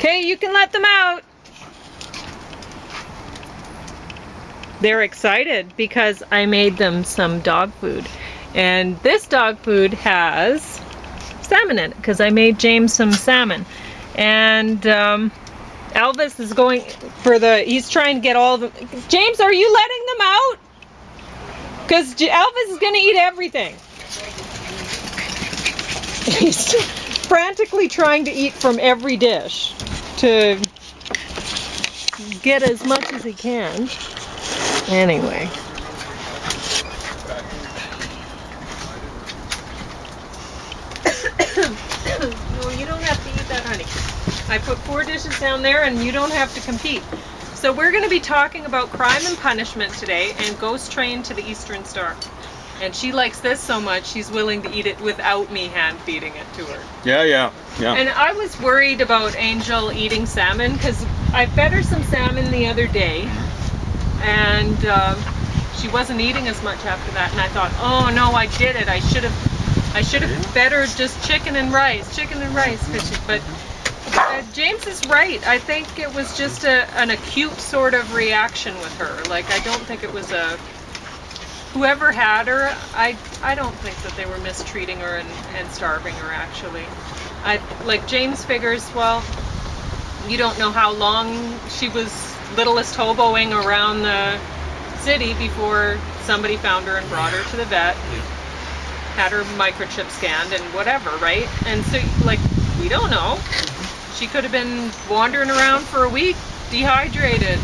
Okay, you can let them out. They're excited because I made them some dog food. And this dog food has salmon in it because I made James some salmon. And Elvis is going for he's trying to get all the... James, are you letting them out? Because Elvis is going to eat everything. He's frantically trying to eat from every dish to get as much as he can. Anyway. No, you don't have to eat that, honey. I put 4 dishes down there and you don't have to compete. So we're going to be talking about Crime and Punishment today and Ghost Train to the Eastern Star. And she likes this so much, she's willing to eat it without me hand feeding it to her. Yeah. And I was worried about Angel eating salmon because I fed her some salmon the other day. And she wasn't eating as much after that, and I thought, oh no, I did it. I should have fed her just chicken and rice. But James is right. I think it was just an acute sort of reaction with her. Like, I don't think it was whoever had her. I don't think that they were mistreating her and starving her. Actually, like James figures, well, you don't know how long she was littlest hoboing around the city before somebody found her and brought her to the vet, had her microchip scanned and whatever, right? And so, like, we don't know. She could have been wandering around for a week, dehydrated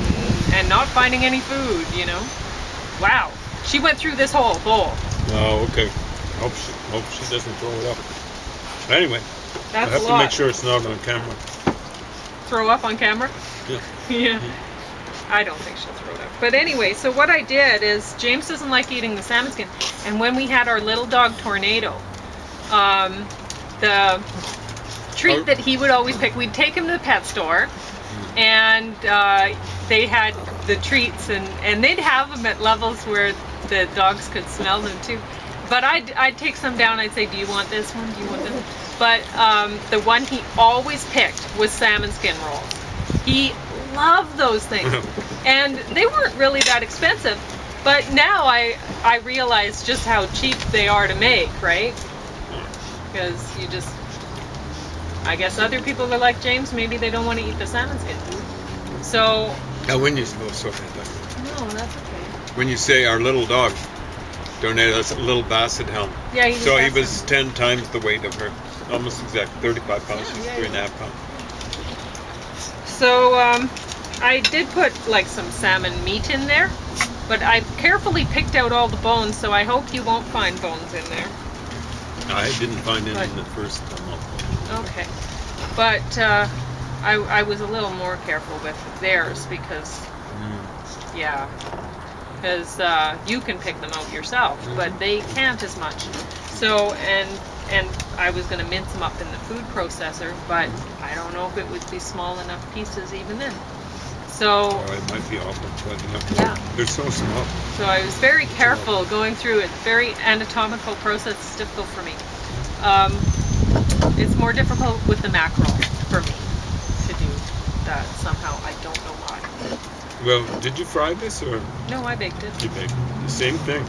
and not finding any food, you know? Wow. She went through this whole bowl. Oh, okay. Hope she doesn't throw it up. Anyway, That's I have a to lot. make sure it's not on camera. Throw up on camera? Yeah. Yeah. I don't think she'll throw it up. But anyway, so what I did is, James doesn't like eating the salmon skin. And when we had our little dog Tornado, the treat that he would always pick, we'd take him to the pet store, and they had the treats, and they'd have them at levels where the dogs could smell them too. But I'd take some down, I'd say, do you want this one? Do you want this one? But the one he always picked was salmon skin rolls. He loved those things. And they weren't really that expensive. But now I realize just how cheap they are to make, right? Because you just... I guess other people are like James, maybe they don't want to eat the salmon skin. So... Now when you... Oh, sorry. No, that's okay. When you say our little dog, Tornado, that's a little Basset Hound. Yeah, he was 10 times the weight of her. Almost exactly 35 pounds. She's 3.5 pounds. So I did put like some salmon meat in there, but I carefully picked out all the bones, so I hope you won't find bones in there. I didn't find any in the first month. Okay. But I was a little more careful with theirs because, yeah, because you can pick them out yourself, but they can't as much. So, and I was going to mince them up in the food processor, but I don't know if it would be small enough pieces even then. So, it might be awful, but yeah. They're so small. So I was very careful going through it. Very anatomical process. It's difficult for me. It's more difficult with the mackerel for me to do that somehow. I don't know why. Well, did you fry this or? No, I baked it. You baked it. The same thing.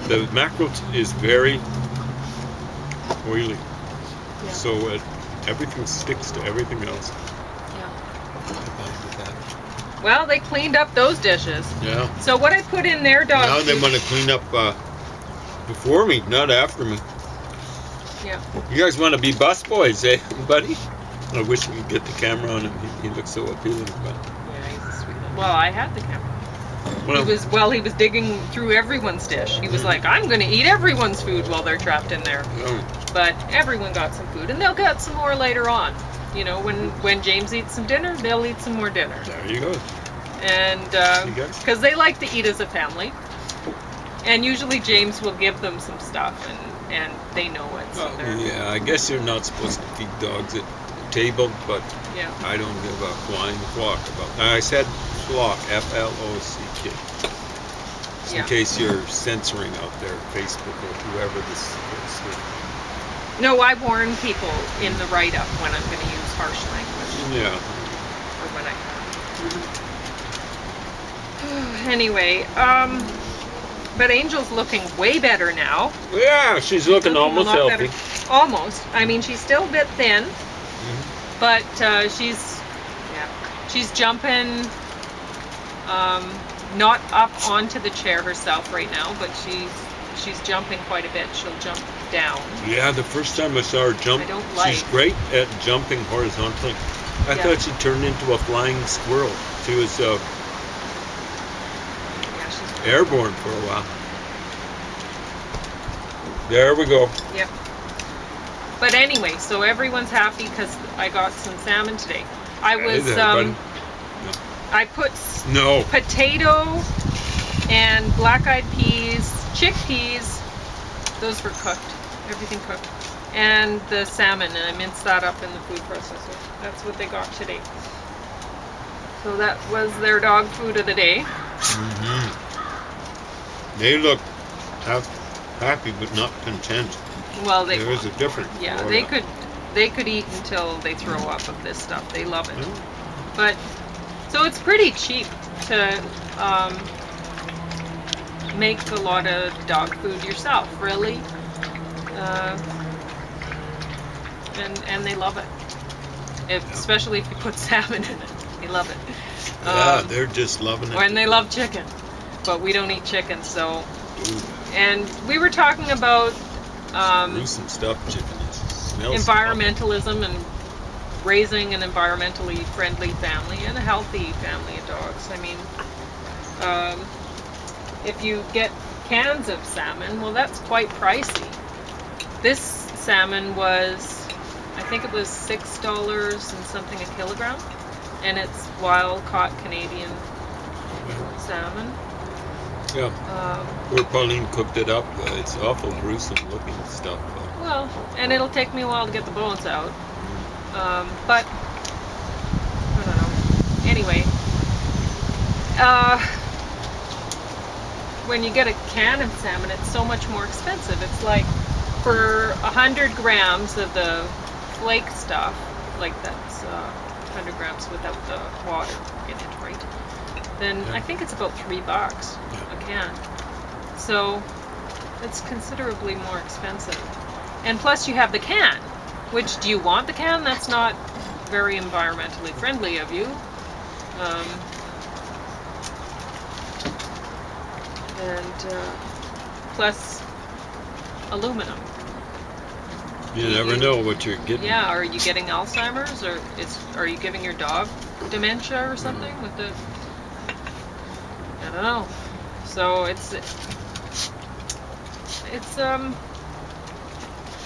The mackerel is very oily, Yeah. so everything sticks to everything else. Yeah. With that. Well, they cleaned up those dishes. Yeah. So what I put in their dog Now food, they want to clean up before me, not after me. Yeah. You guys want to be bus boys, eh, buddy? I wish we could get the camera on him. He looks so appealing. But Yeah, he's a sweet little... Well, I had the camera. well, He was digging through everyone's dish. He was like, I'm going to eat everyone's food while they're trapped in there. But everyone got some food, and they'll get some more later on. You know, when James eats some dinner, they'll eat some more dinner. there you go. And because they like to eat as a family, and usually James will give them some stuff, and they know it. So Yeah, I guess you're not supposed to feed dogs at the table, but yeah. I don't give a flying flock about. I said flock, F-L-O-C-K. Just in case you're censoring out there, Facebook or whoever this is. No, I warn people in the write-up when I'm going to use harsh language. Yeah. Anyway, but Angel's looking way better now. Yeah, she's looking A almost lot healthy. better. Almost. I mean, she's still a bit thin, but she's jumping, not up onto the chair herself right now, but she's jumping quite a bit. She'll jump down. Yeah, the first time I saw her jump, I don't like. she's great at jumping horizontally. I thought she turned into a flying squirrel. She was Yeah, she's airborne for a while. There we go. Yep. But anyway, so everyone's happy because I got some salmon today. I was Hey there, buddy. I put No. potato and black-eyed peas, chickpeas. Those were cooked. Everything cooked. And the salmon, and I minced that up in the food processor. That's what they got today. So that was their dog food of the day. They look happy but not content. Well, There is a difference. Yeah, Florida. they could eat until they throw up of this stuff. They love it. But so it's pretty cheap to make a lot of dog food yourself, really. And they love it. Especially if you put salmon in it. They love it. Yeah, they're just loving it. And they love chicken. But we don't eat chicken, so. Ooh, And we were talking about gruesome stuff, chicken. It smells environmentalism and raising an environmentally friendly family and a healthy family of dogs. I mean, if you get cans of salmon, well, that's quite pricey. This salmon was, I think it was $6 and something a kilogram, and it's wild caught Canadian salmon. Yeah. Where Pauline cooked it up, it's awful gruesome looking stuff. Well, and it'll take me a while to get the bones out. But I don't know. Anyway, when you get a can of salmon, it's so much more expensive. It's like for 100 grams of the flake stuff, like that's 100 grams without the water in it, right? Then I think it's about $3 a can. So it's considerably more expensive. And plus you have the can, which, do you want the can? That's not very environmentally friendly of you. Plus aluminum. You never know what you're getting. Yeah, are you getting Alzheimer's, or are you giving your dog dementia or something with the? I don't know. So it's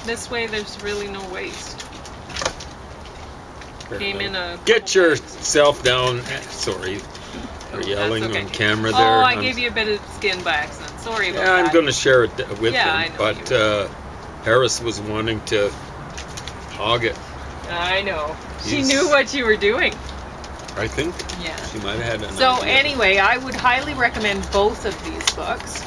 this way there's really no waste. Came in a. Get yourself down. Sorry for yelling okay. on camera there. Oh, I gave you a bit of skin by accident. Sorry about that. I'm going to share it with I him, know but Harris was wanting to hog it. I know. She knew what you were doing. I think. Yeah. She might have had an So idea. anyway, I would highly recommend both of these books.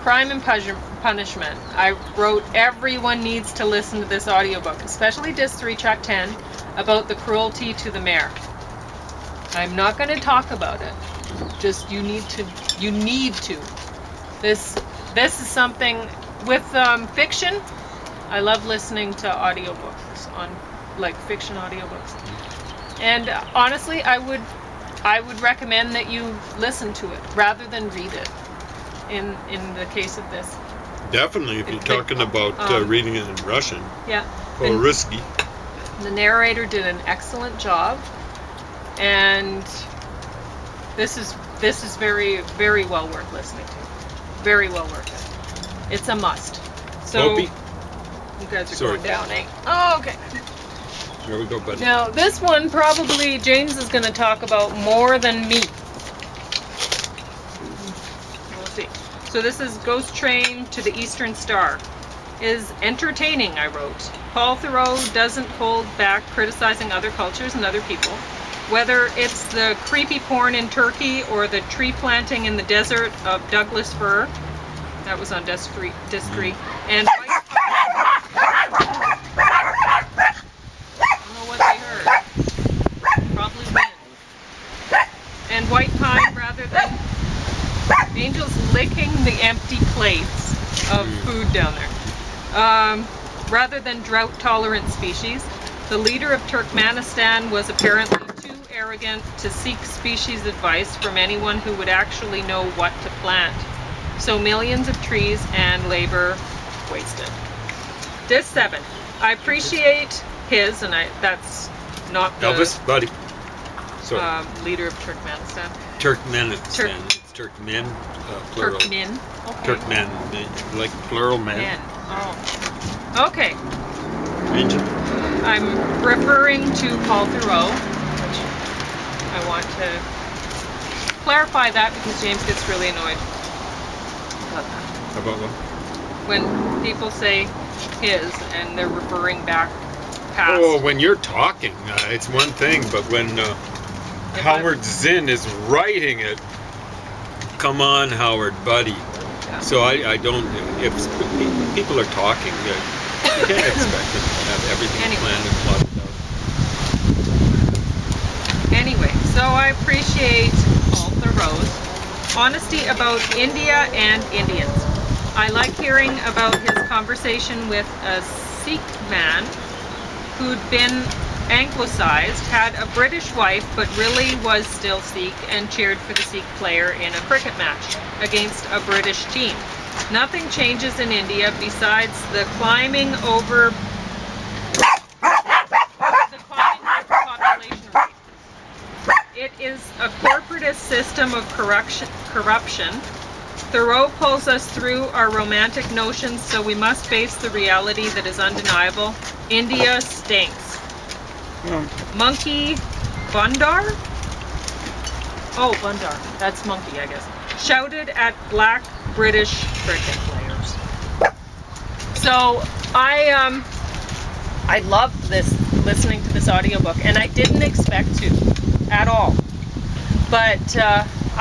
Crime and Punishment. I wrote everyone needs to listen to this audiobook, especially Disc 3, Track 10, about the cruelty to the mare. I'm not going to talk about it. Just you need to. This is something with fiction. I love listening to audiobooks on like fiction audiobooks. And honestly, I would recommend that you listen to it rather than read it. In the case of this. Definitely, if you're talking about reading it in Russian. Yeah. Or risky. The narrator did an excellent job, and this is very, very well worth listening to. Very well worth it. It's a must. So Opie? you guys are going down, eh? Oh, okay. Here we go, buddy. Now this one probably James is going to talk about more than me. We'll see. So this is Ghost Train to the Eastern Star. Is entertaining, I wrote. Paul Theroux doesn't hold back criticizing other cultures and other people. Whether it's the creepy porn in Turkey or the tree planting in the desert of Douglas fir, that was on Disc 3, and I don't know what they heard. Probably wind. licking the empty plates of food down there. Rather than drought-tolerant species, the leader of Turkmenistan was apparently too arrogant to seek species advice from anyone who would actually know what to plant. So millions of trees and labor wasted. Disc 7. I appreciate his, and that's not the Elvis, buddy. Sorry. leader of Turkmenistan. Turkmenistan. It's Turkmen, plural. Turkmen. Okay. Turkmen, like plural men. Men. Oh. Okay. Angel. I'm referring to Paul Thoreau, which I want to clarify that because James gets really annoyed about that. About what? When people say his and they're referring back past. Oh, when you're talking, it's one thing, but when Howard Zinn is writing it, come on, Howard, buddy. Yeah. So I don't, if people are talking, you can't expect them to have everything planned and plotted out. Anyway, so I appreciate Paul Thoreau's honesty about India and Indians. I like hearing about his conversation with a Sikh man who'd been anglicized, had a British wife, but really was still Sikh and cheered for the Sikh player in a cricket match against a British team. Nothing changes in India besides the climbing over population rate. It is a corporatist system of corruption. Thoreau pulls us through our romantic notions, so we must face the reality that is undeniable. India stinks. Monkey Bundar? Oh, Bundar. That's monkey, I guess. Shouted at black British cricket players. So I loved listening to this audiobook, and I didn't expect to at all. But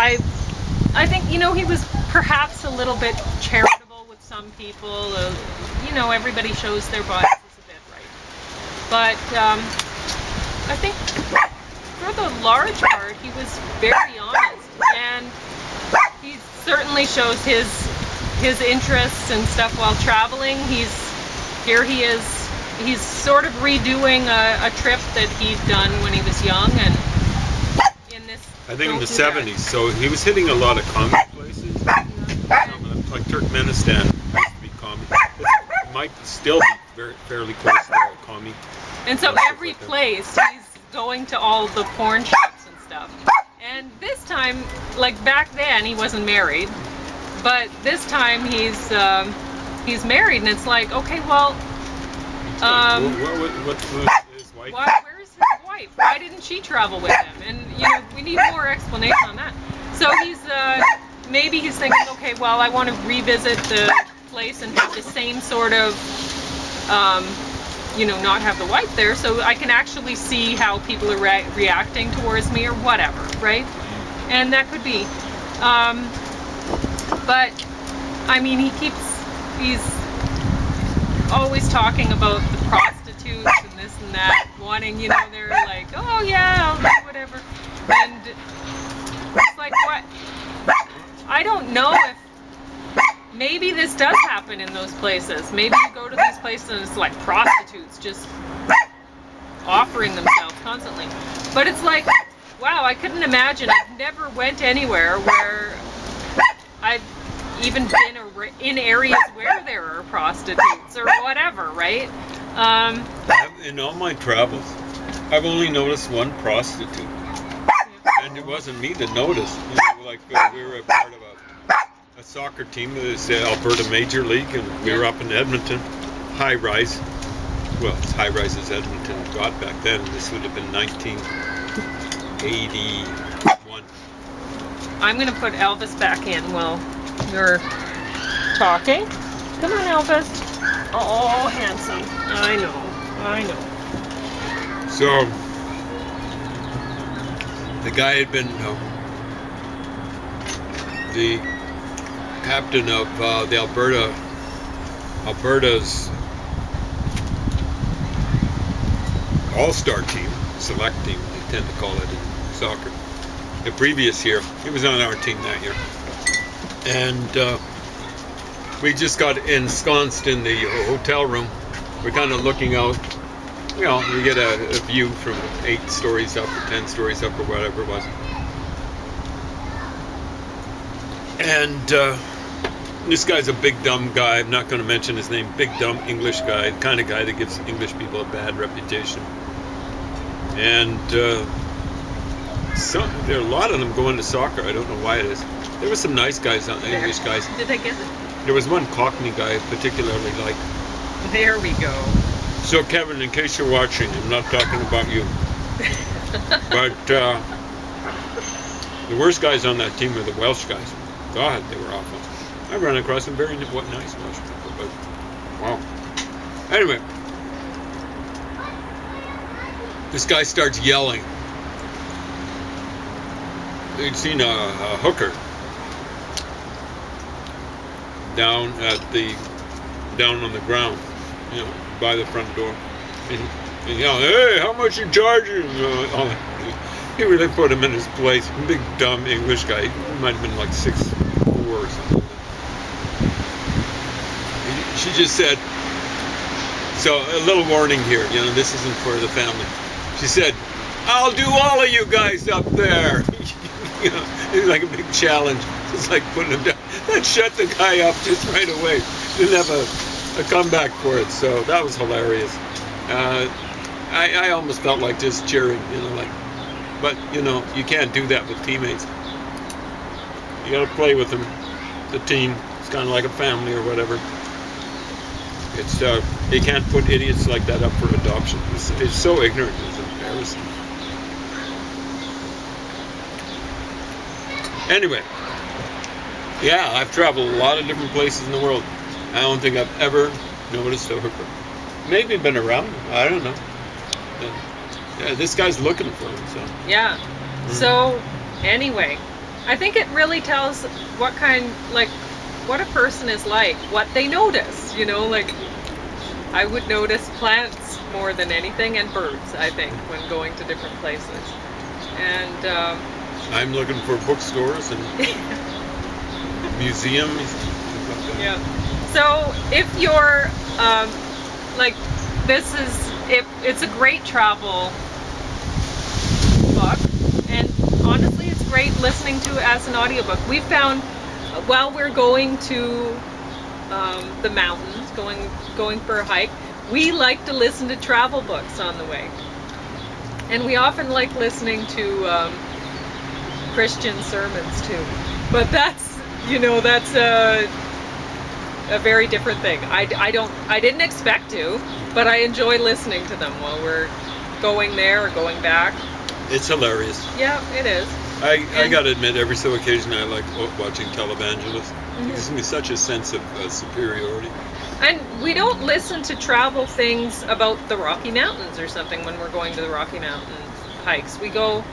I think, he was perhaps a little bit charitable with some people. Everybody shows their biases a bit, right? But I think for the large part, he was very honest, and he certainly shows his interests and stuff while traveling. He's sort of redoing a trip that he'd done when he was young, and in this. I think in the 70s. So he was hitting a lot of commie places. Like Turkmenistan used to be commie. It might still be fairly close to a commie. And so every place he's going to all the porn shops and stuff. And this time, like back then, he wasn't married, but this time he's married, and it's like, okay, well, what's his wife? Where's his wife? Why didn't she travel with him? And we need more explanation on that. So maybe he's thinking, okay, well, I want to revisit the place and have the same sort of, not have the wife there, so I can actually see how people are reacting towards me or whatever, right? And that could be. But, I mean, he's always talking about the prostitutes and this and that, wanting, they're like, oh yeah, I'll do whatever. And it's like, what? I don't know if maybe this does happen in those places. Maybe you go to these places and it's like prostitutes just offering themselves constantly. But it's like, wow, I couldn't imagine. I've never went anywhere where I've even been in areas where there are prostitutes or whatever, right? In all my travels, I've only noticed one prostitute. And it wasn't me that noticed. We were a part of a soccer team, the Alberta Major League, and we were up in Edmonton, high rise. Well, it's high rise as Edmonton got back then. This would have been 1981. I'm going to put Elvis back in while you're talking. Come on, Elvis. Oh, handsome. I know. So, the guy had been the captain of the Alberta's all-star team, select team, they tend to call it in soccer. The previous year, he was on our team that year. And we just got ensconced in the hotel room. We're kind of looking out. You know, we get a view from 8 stories up or 10 stories up or whatever it was. And this guy's a big dumb guy. I'm not going to mention his name. Big dumb English guy, the kind of guy that gives English people a bad reputation. And there are a lot of them going to soccer. I don't know why it is. There were some nice guys, English guys. Did I get it? There was one Cockney guy I particularly liked. There we go. So Kevin, in case you're watching, I'm not talking about you. But the worst guys on that team were the Welsh guys. God, they were awful. I ran across some very nice Welsh people, but wow. Anyway, this guy starts yelling. They'd seen a hooker down on the ground, you know, by the front door. And yelling, "Hey, how much you charging?" He really put him in his place. Big dumb English guy. He might have been like 6'4" or something. She just said, so a little warning here, you know, this isn't for the family. She said, "I'll do all of you guys up there." You know, it was like a big challenge. It's like putting him down. That shut the guy up just right away. Didn't have a comeback for it, so that was hilarious. I almost felt like just cheering, you know, like, but you know, you can't do that with teammates. You got to play with them. The team, it's kind of like a family or whatever. It's you can't put idiots like that up for adoption. It's so ignorant. It's embarrassing. Anyway, yeah, I've traveled a lot of different places in the world. I don't think I've ever noticed a hooker. Maybe been around. I don't know. Yeah, this guy's looking for him. So. Yeah. Mm-hmm. So anyway, I think it really tells what a person is like, what they notice. You know, like I would notice plants more than anything, and birds, I think, when going to different places. And I'm looking for bookstores and museums. Yeah. So if you're like, it's a great travel book, and honestly, it's great listening to as an audiobook. We found while we're going to the mountains, going for a hike, we like to listen to travel books on the way, and we often like listening to Christian sermons too. But that's a very different thing. I didn't expect to, but I enjoy listening to them while we're going there or going back. It's hilarious. Yeah, it is. I gotta admit, every so occasion I like watching televangelists. It gives me such a sense of superiority. And we don't listen to travel things about the Rocky Mountains or something when we're going to the Rocky Mountain hikes. We go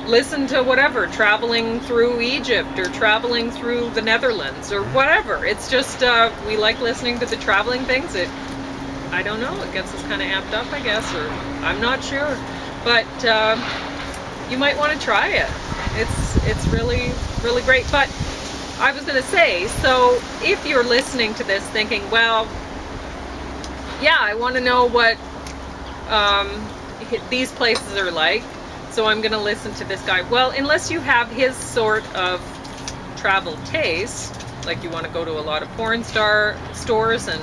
listen to whatever, traveling through Egypt or traveling through the Netherlands or whatever. It's just we like listening to the traveling things. I don't know, it gets us kind of amped up, I guess, or I'm not sure. But you might want to try it. It's really, really great. But I was going to say, so if you're listening to this thinking, well, yeah, I want to know what these places are like, so I'm going to listen to this guy. Well, unless you have his sort of travel taste, like you want to go to a lot of porn stores and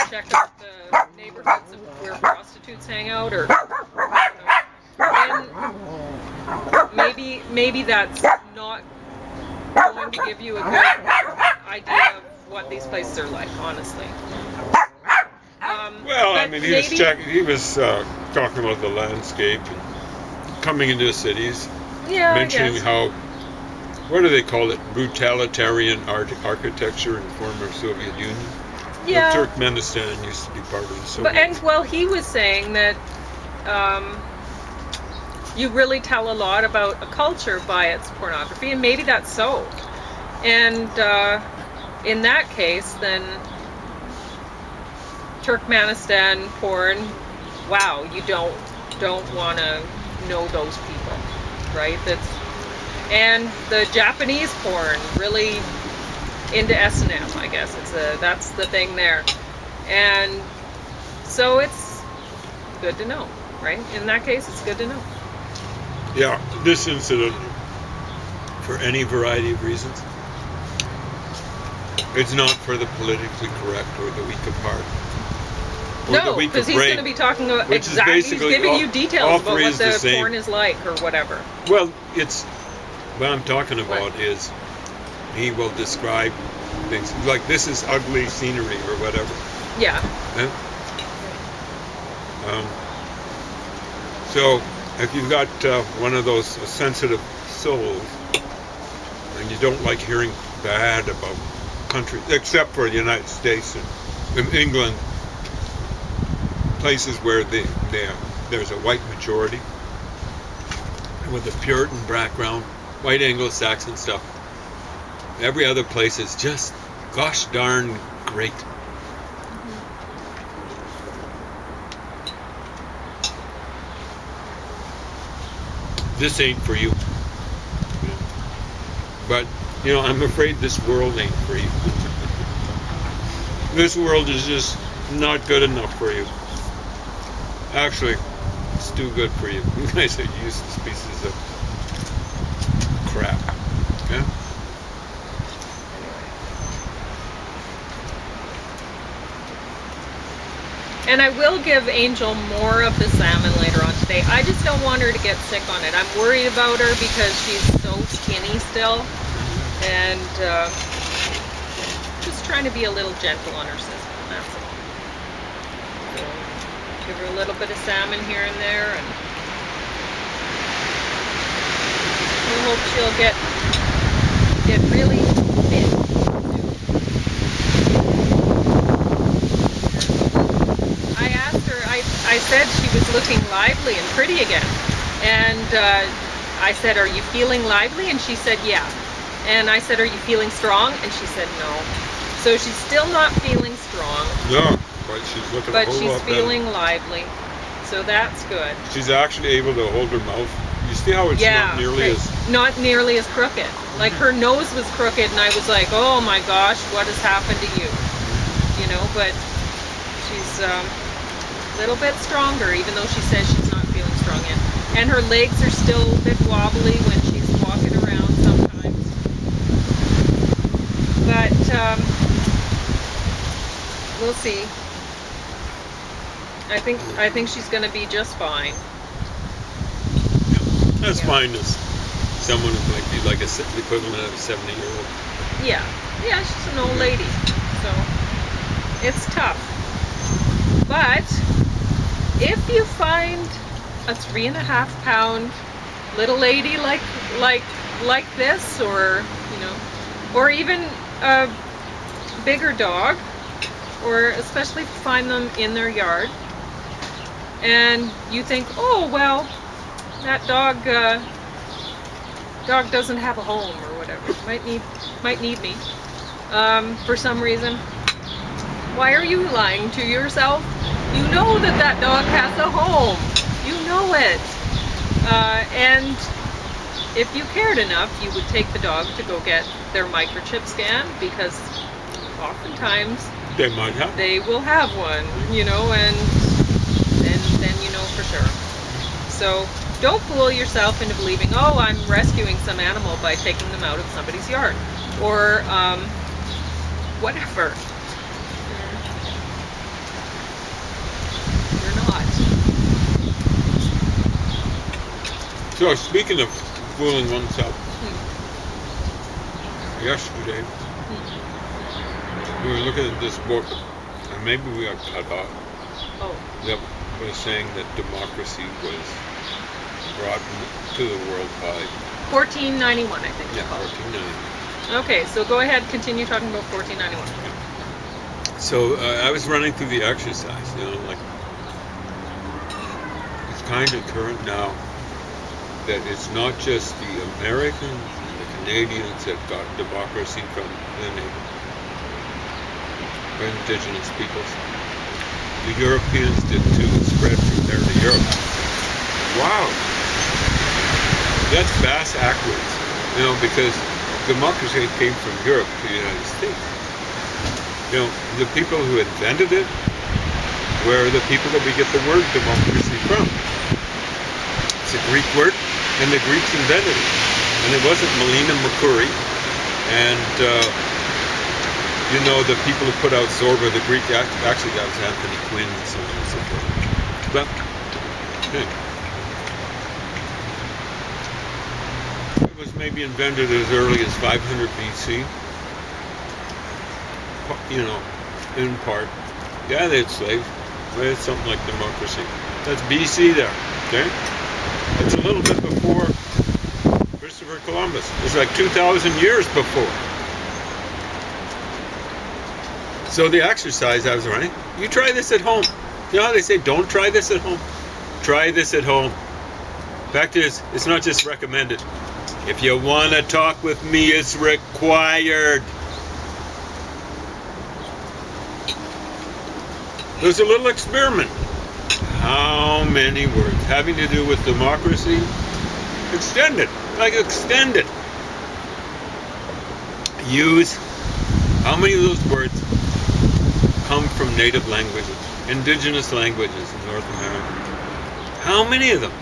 check out the neighborhoods of where prostitutes hang out, or then maybe that's not going to give you a good idea of what these places are like, honestly. Well, I mean, he was talking about the landscape and coming into cities, mentioning how, what do they call it, brutalitarian architecture in the former Soviet Union. Yeah. Well, Turkmenistan used to be part of the Soviet. He was saying that you really tell a lot about a culture by its pornography, and maybe that's so. And in that case, then Turkmenistan porn, wow, you don't want to know those people, right? And the Japanese porn, really into S&M, I guess. That's the thing there. And so it's good to know, right? In that case, it's good to know. Yeah, this incident, for any variety of reasons, it's not for the politically correct or the weak of heart. Or the No, weak because of he's brain, going to be talking about which is exactly. He's basically giving all- you all details about three what is the the same. porn is like or whatever. Well, it's what I'm talking about What? is he will describe things like this is ugly scenery or whatever. Yeah. Yeah? So if you've got one of those sensitive souls and you don't like hearing bad about countries, except for the United States and England, places where there's a white majority with a Puritan background, white Anglo-Saxon stuff. Every other place is just gosh darn great. This ain't for you. But, I'm afraid this world ain't for you. This world is just not good enough for you. Actually, it's too good for you. You guys are useless pieces of crap. Yeah? And I will give Angel more of the salmon later on today. I just don't want her to get sick on it. I'm worried about her because she's so skinny still. And just trying to be a little gentle on her system, that's all. So, give her a little bit of salmon here and there, and we hope she'll get really fit. I asked her, I said she was looking lively and pretty again. And I said, are you feeling lively? And she said, yeah. And I said, are you feeling strong? And she said, no. So she's still not feeling strong. No, but she's looking a whole lot better. But she's feeling lively. So that's good. She's actually able to hold her mouth. You see how it's not nearly as crooked. Like her nose was crooked and I was like, oh my gosh, what has happened to you? But she's a little bit stronger, even though she says she's not feeling strong yet. And her legs are still a bit wobbly when she's walking around sometimes. But we'll see. I think she's going to be just fine. That's fine as someone who might be like the equivalent of a 70-year-old. Yeah, she's an old lady, so it's tough. But if you find a 3.5-pound little lady like this, or or even a bigger dog, or especially find them in their yard, and you think, oh well, that dog doesn't have a home or whatever, might need me for some reason. Why are you lying to yourself? You know that dog has a home. You know it. And if you cared enough, you would take the dog to go get their microchip scan, because oftentimes they will have one, and then you know for sure. So don't fool yourself into believing, oh, I'm rescuing some animal by taking them out of somebody's yard, or whatever. You're not. So speaking of fooling oneself, yesterday we were looking at this book, and maybe we got cut off. Oh. That was saying that democracy was brought to the world by 1491, I think. Yeah, 1491. Okay, so go ahead, continue talking about 1491. So I was running through the exercise, it's kind of current now that it's not just the Americans and the Canadians that got democracy from the indigenous peoples. The Europeans did too, and spread from there to Europe. Wow! That's bass backwards. Because democracy came from Europe to the United States. The people who invented it were the people that we get the word democracy from. It's a Greek word, and the Greeks invented it. And it wasn't Melina Mercouri, and the people who put out Zorba, the Greek, actually that was Anthony Quinn and so on and so forth. But, it was maybe invented as early as 500 BC. In part. Yeah, they had slaves. They had something like democracy. That's BC there, okay? It's a little bit before Christopher Columbus. It's like 2,000 years before. So the exercise I was running, you try this at home. You know how they say, don't try this at home? Try this at home. Fact is, it's not just recommended. If you want to talk with me, it's required. There's a little experiment. How many words having to do with democracy? Extend it. Extend it. Use. How many of those words come from native languages, indigenous languages in North America? How many of them?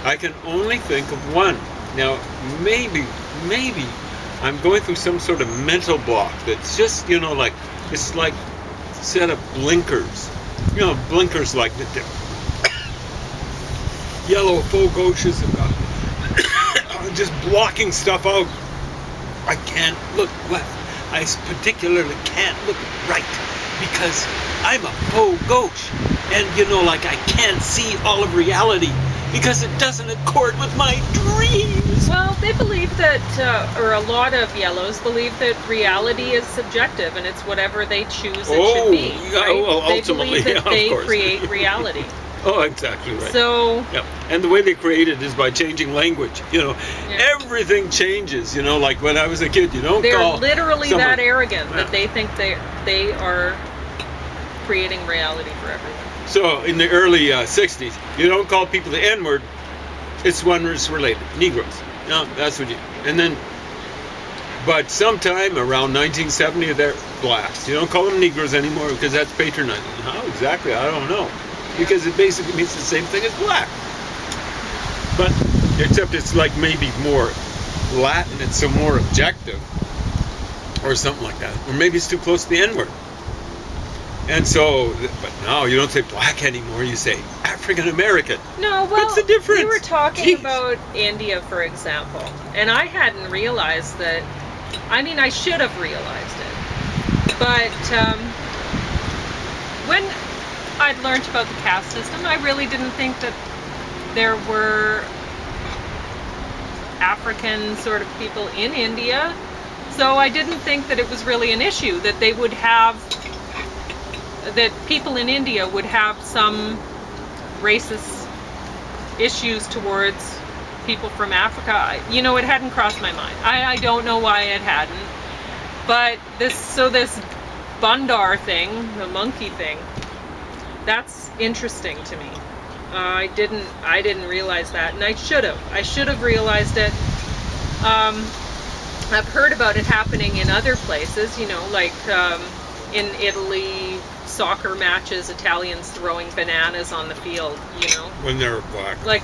I can only think of one. Now, maybe I'm going through some sort of mental block that's just, it's like a set of blinkers. Blinkers like the yellow faux gauches are just blocking stuff out. I can't look left. I particularly can't look right because I'm a faux gauche. And I can't see all of reality because it doesn't accord with my dreams. Well, they believe that, or a lot of yellows believe that reality is subjective and it's whatever they choose it should be. Right? Well, they ultimately, believe that of they course. create reality. Oh, exactly right. So, yeah, and the way they create it is by changing language. Everything changes. Like when I was a kid, they're literally someone that arrogant that they think they are creating reality for everything. So in the early 60s, you don't call people the N-word. It's one that's related, Negroes. That's what you. And then, but sometime around 1970, they're blacks. You don't call them Negroes anymore because that's patronizing. How exactly? I don't know. Because it basically means the same thing as black. But, except it's like maybe more Latin, it's so more objective. Or something like that. Or maybe it's too close to the N-word. And so, but now you don't say black anymore, you say African American. No, well, what's the difference? We were talking about India, for example, and I hadn't realized that. I should have realized it. But when I'd learned about the caste system, I really didn't think that there were African sort of people in India. So I didn't think that it was really an issue, that they would have, that people in India would have some racist issues towards people from Africa. It hadn't crossed my mind. I don't know why it hadn't. But this Bundar thing, the monkey thing, that's interesting to me. I didn't realize that, and I should have realized it. I've heard about it happening in other places, like in Italy, soccer matches, Italians throwing bananas on the field, When they're black. Like